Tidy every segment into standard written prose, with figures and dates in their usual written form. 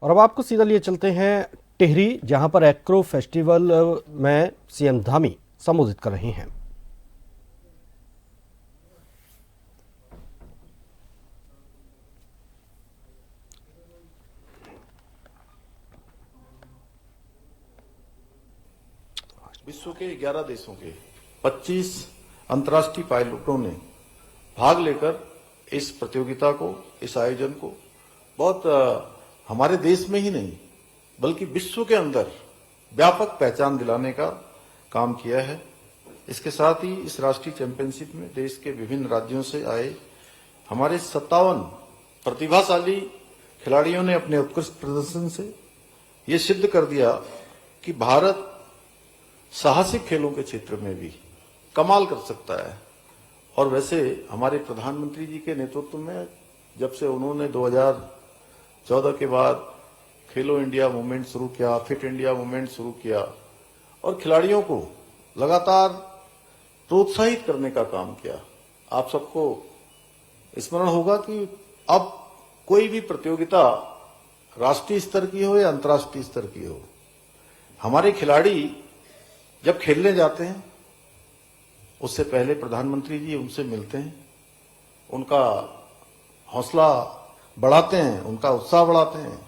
और अब आपको सीधा लिए चलते हैं टिहरी, जहां पर एग्रो फेस्टिवल में सीएम धामी संबोधित कर रही हैं। विश्व के 11 देशों के 25 अंतर्राष्ट्रीय पायलटों ने भाग लेकर इस प्रतियोगिता को, इस आयोजन को बहुत हमारे देश में ही नहीं बल्कि विश्व के अंदर व्यापक पहचान दिलाने का काम किया है। इसके साथ ही इस राष्ट्रीय चैंपियनशिप में देश के विभिन्न राज्यों से आए हमारे 57 प्रतिभाशाली खिलाड़ियों ने अपने उत्कृष्ट प्रदर्शन से ये सिद्ध कर दिया कि भारत साहसिक खेलों के क्षेत्र में भी कमाल कर सकता है। और वैसे हमारे प्रधानमंत्री जी के नेतृत्व में जब से उन्होंने 2014 के बाद खेलो इंडिया मूवमेंट शुरू किया, फिट इंडिया मूवमेंट शुरू किया और खिलाड़ियों को लगातार प्रोत्साहित करने का काम किया। आप सबको स्मरण होगा कि अब कोई भी प्रतियोगिता राष्ट्रीय स्तर की हो या अंतर्राष्ट्रीय स्तर की हो, हमारे खिलाड़ी जब खेलने जाते हैं उससे पहले प्रधानमंत्री जी उनसे मिलते हैं, उनका हौसला बढ़ाते हैं, उनका उत्साह बढ़ाते हैं,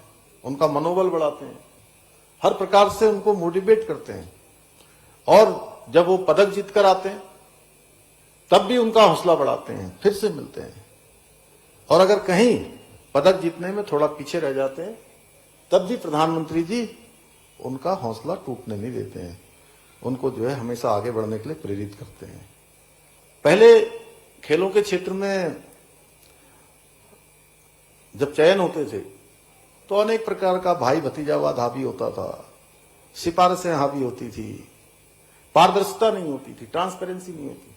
उनका मनोबल बढ़ाते हैं, हर प्रकार से उनको मोटिवेट करते हैं। और जब वो पदक जीतकर आते हैं तब भी उनका हौसला बढ़ाते हैं, फिर से मिलते हैं। और अगर कहीं पदक जीतने में थोड़ा पीछे रह जाते हैं तब भी प्रधानमंत्री जी उनका हौसला टूटने नहीं देते हैं, उनको जो है हमेशा आगे बढ़ने के लिए प्रेरित करते हैं। पहले खेलों के क्षेत्र में जब चयन होते थे तो अनेक प्रकार का भाई भतीजावाद हावी होता था, सिफारिशें हावी होती थी, पारदर्शिता नहीं होती थी, ट्रांसपेरेंसी नहीं होती।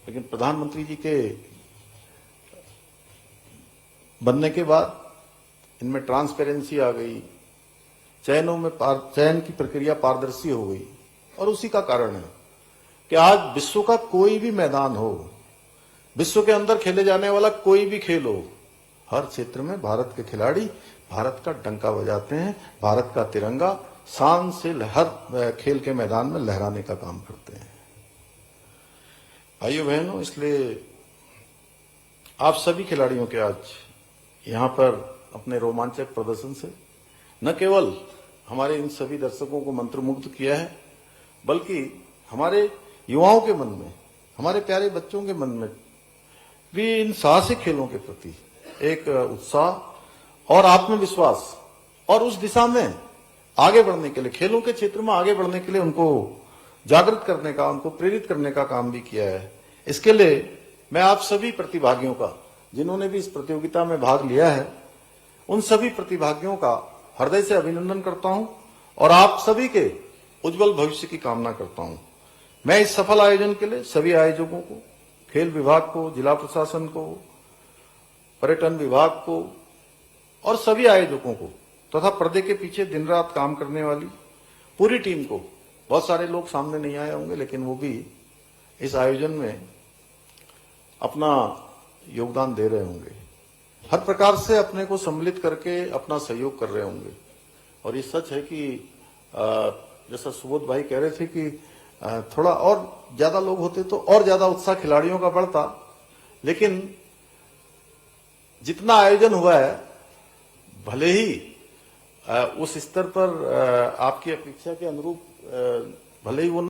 लेकिन प्रधानमंत्री जी के बनने के बाद इनमें ट्रांसपेरेंसी आ गई, चयनों में चयन की प्रक्रिया पारदर्शी हो गई। और उसी का कारण है कि आज विश्व का कोई भी मैदान हो, विश्व के अंदर खेले जाने वाला कोई भी खेल हो, हर क्षेत्र में भारत के खिलाड़ी भारत का डंका बजाते हैं, भारत का तिरंगा शान से हर खेल के मैदान में लहराने का काम करते हैं। भाइयों बहनों, इसलिए आप सभी खिलाड़ियों के आज यहां पर अपने रोमांचक प्रदर्शन से न केवल हमारे इन सभी दर्शकों को मंत्रमुग्ध किया है बल्कि हमारे युवाओं के मन में, हमारे प्यारे बच्चों के मन में भी इन साहसिक खेलों के प्रति एक उत्साह और आत्मविश्वास और उस दिशा में आगे बढ़ने के लिए, खेलों के क्षेत्र में आगे बढ़ने के लिए उनको जागृत करने का, उनको प्रेरित करने का काम भी किया है। इसके लिए मैं आप सभी प्रतिभागियों का, जिन्होंने भी इस प्रतियोगिता में भाग लिया है, उन सभी प्रतिभागियों का हृदय से अभिनंदन करता हूं और आप सभी के उज्जवल भविष्य की कामना करता हूं। मैं इस सफल आयोजन के लिए सभी आयोजकों को, खेल विभाग को, जिला प्रशासन को, पर्यटन विभाग को और सभी आयोजकों को तथा पर्दे के पीछे दिन रात काम करने वाली पूरी टीम को, बहुत सारे लोग सामने नहीं आए होंगे लेकिन वो भी इस आयोजन में अपना योगदान दे रहे होंगे, हर प्रकार से अपने को सम्मिलित करके अपना सहयोग कर रहे होंगे। और ये सच है कि जैसा सुबोध भाई कह रहे थे कि थोड़ा और ज्यादा लोग होते तो और ज्यादा उत्साह खिलाड़ियों का बढ़ता, लेकिन जितना आयोजन हुआ है भले ही उस स्तर पर आपकी अपेक्षा के अनुरूप भले ही वो